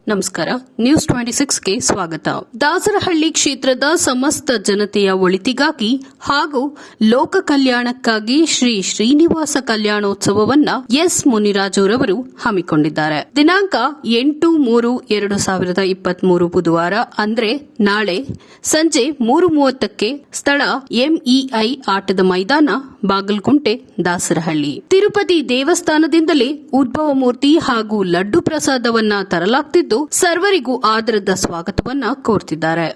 ನಮಸ್ಕಾರ. ನ್ಯೂಸ್ 26ಗೆ ಸ್ವಾಗತ. ದಾಸರಹಳ್ಳಿ ಕ್ಷೇತ್ರದ ಸಮಸ್ತ ಜನತೆಯ ಒಳಿತಿಗಾಗಿ ಹಾಗೂ ಲೋಕ ಕಲ್ಯಾಣಕ್ಕಾಗಿ ಶ್ರೀ ಶ್ರೀನಿವಾಸ ಕಲ್ಯಾಣೋತ್ಸವವನ್ನ ಎಸ್ ಮುನಿರಾಜುರವರು ಹಮ್ಮಿಕೊಂಡಿದ್ದಾರೆ. ದಿನಾಂಕ 8/3/2023 ಬುಧವಾರ ಅಂದ್ರೆ ನಾಳೆ ಸಂಜೆ 3:30ಕ್ಕೆ ಸ್ಥಳ ಎಂಇಐ ಆಟದ ಮೈದಾನ, ಬಾಗಲಗುಂಟೆ, ದಾಸರಹಳ್ಳಿ. ತಿರುಪತಿ ದೇವಸ್ಥಾನದಿಂದಲೇ ಉದ್ಭವ ಮೂರ್ತಿ ಹಾಗೂ ಲಡ್ಡು ಪ್ರಸಾದವನ್ನ ತರಲಾಗುತ್ತಿದ್ದು ಸರ್ವರಿಗೂ ಆದರದ ಸ್ವಾಗತವನ್ನ ಕೋರ್ತಿದ್ದಾರೆ.